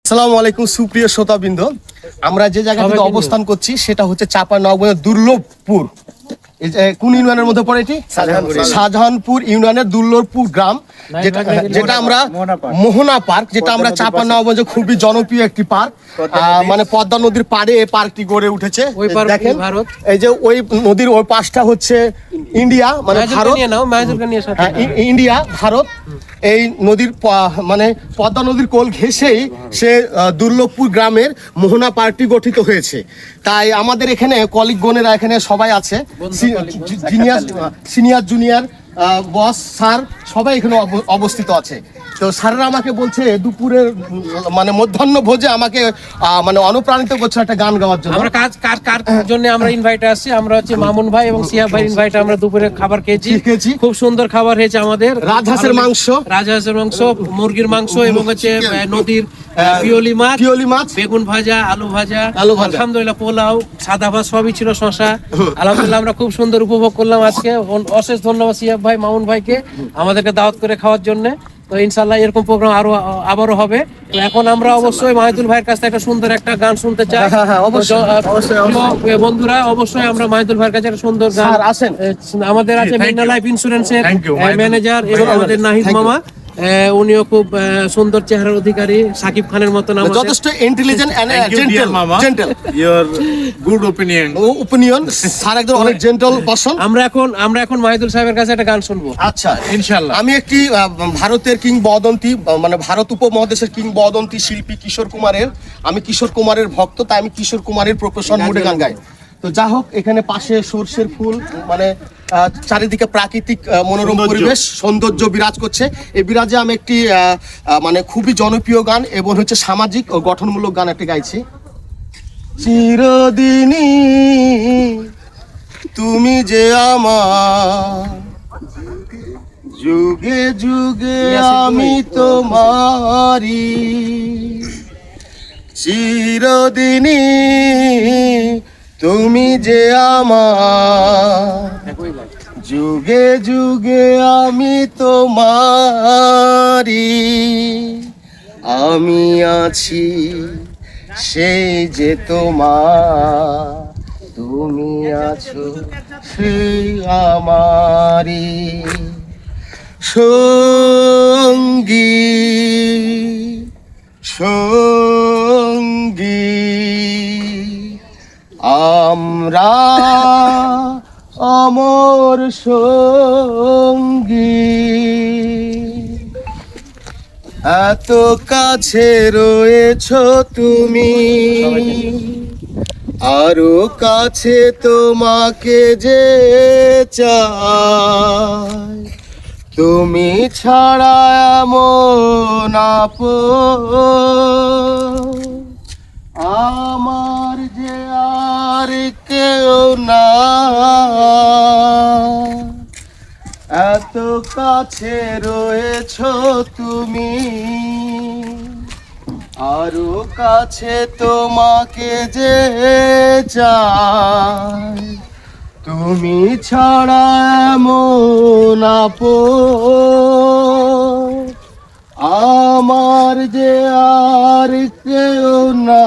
আসসালামু আলাইকুম সুপ্রিয় শ্রোতাবৃন্দ, আমরা যে জায়গাটিতে অবস্থান করছি সেটা হচ্ছে চাঁপাইনবাবগঞ্জের দুর্লভপুর। কোন ইউনিয়নের মধ্যে পড়ে এটি? শাহজাহানপুর ইউনিয়নের দুর্লভপুর গ্রাম, যেটা আমরা মোহনা পার্ক, যেটা আমরা চাঁপাইনবাবগঞ্জে খুবই জনপ্রিয় একটি পার্ক। মানে পদ্মা নদীর পাড়ে এই পার্কটি গড়ে উঠেছে। দেখেন এই যে ওই নদীর ওই পাশটা হচ্ছে ইন্ডিয়া, মানে ভারত, ইন্ডিয়া ভারত। এই নদীর মানে পদ্মা নদীর কোল ঘেঁষেই সে দুর্লভপুর গ্রামের মোহনা পার্কটি গঠিত হয়েছে। তাই আমাদের এখানে কলিগ গণেরা এখানে সবাই আছে, সিনিয়র জুনিয়র বস স্যার সবাই এখানে অবস্থিত আছে। তো স্যাররা আমাকে বলছে দুপুরের মানে মধ্যাহ্ন ভোজে আমাকে মানে অনুপ্রাণিত করছে একটা গান গাওয়ার জন্য। আমরা কার জন্য আমরা ইনভাইট আসছি, আমরা হচ্ছে মামুন ভাই এবং সিয়া ভাই ইনভাইট, আমরা দুপুরে খাবার খেয়েছি। খুব সুন্দর খাবার হয়েছে আমাদের, রাজহাঁসের মাংস, মুরগির মাংস এবং হচ্ছে নদীর পিওলি মাছ, বেগুন ভাজা, আলু ভাজা, আলহামদুলিল্লাহ পোলাও, সাদা ভাত সবই ছিল, শশা। আলহামদুলিল্লাহ আমরা খুব সুন্দর উপভোগ করলাম আজকে। অশেষ ধন্যবাদ সিয়া ভাই, মামুন ভাইকে আমাদেরকে দাওয়াত করে খাওয়ার জন্য। তো ইনশাল্লাহ এরকম প্রোগ্রাম আবারও হবে। তো এখন আমরা অবশ্যই মাহিদুল ভাইয়ের কাছে একটা সুন্দর একটা গান শুনতে চাই। বন্ধুরা অবশ্যই আমরা মাহিদুল ভাইয়ের কাছে একটা সুন্দর গান, আমাদের আছে মেঘনা লাইফ ইন্স্যুরেন্সের ম্যানেজার এবং আমাদের নাহিদ মামা, উনিও খুব সুন্দর চেহারার অধিকারী, সাকিব খানের মতন, যথেষ্ট intelligent and gentle. Your good opinion sir একদম অনেক জেন্টল পারসন। আমরা এখন মাহিদুল সাহেবের কাছে একটা গান শুনবো। আচ্ছা ইনশাআল্লাহ। আমি একটি ভারতের কিংবদন্তি, মানে ভারত উপমহাদেশের কিংবদন্তি শিল্পী কিশোর কুমারের ভক্ত, তাই আমি কিশোর কুমারের প্রফেশন মোডে গান গাই। তো যা হোক, এখানে পাশে সরষের ফুল, মানে চারিদিকে প্রাকৃতিক মনোরম পরিবেশ, সৌন্দর্য বিরাজ করছে। এই বিরাজে আমি একটি মানে খুবই জনপ্রিয় গান এবং হচ্ছে সামাজিক ও গঠনমূলক গান একটি গাইছি। চিরদিনই তুমি যে আমার, যুগে যুগে আমি তোমারি, চিরদিনই তুমি যে আমার, যুগে যুগে আমি তোমারি, আমি আছি সেই যে তোমার, তুমি আছো সেই আমারি সঙ্গী সঙ্গী। আমরা অমর সঙ্গী, এত কাছে রয়েছ তুমি, আরো কাছে তোমাকে যে চাই, তুমি ছাড়া এমন আপন আমার যে আর কেউ না, এত কাছে রয়েছ তুমি, আরো কাছে তোমাকে যে চাই, তুমি ছাড়া এমন আপন আমার যে আর কেউ না।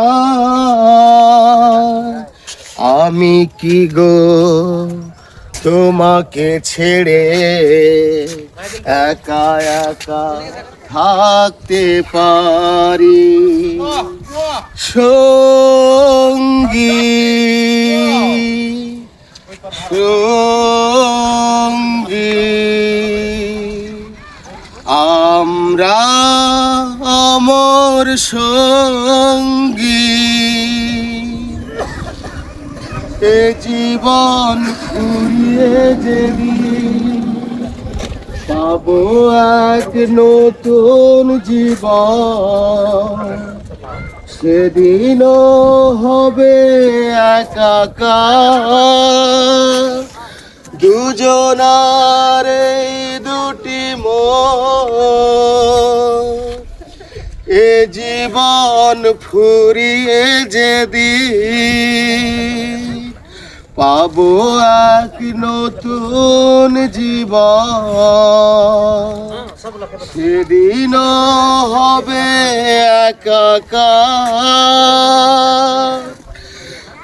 আমি কি গো তোমাকে ছেড়ে একা একা থাকতে পারি, সঙ্গী সঙ্গী। আমরা অমর সঙ্গী, এ জীবন ফুরিয়ে যেদিন পাবো এক নতুন জীবন, সেদিনও হবে একাকার, দুজনার এই দুটি মন, এ জীবন ফুরিয়ে যেদিন পাবো এক নতুন জীবন, সেদিনও হবে একাকার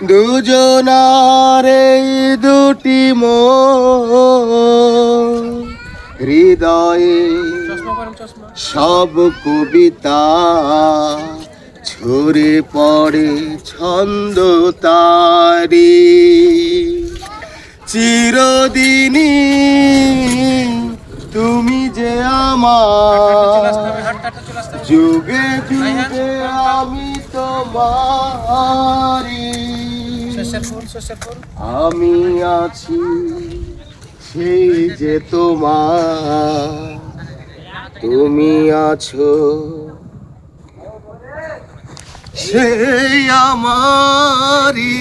দুজনার এই দুটি মন, হৃদয়ে সব কবিতা ঝরে পড়ে ছন্দ তারি, চিরদিনই তুমি যে আমার, যুগে যুগে আমি তোমারি, আমি আছি সেই যে তোমার, তুমি আছো সেই আমারি।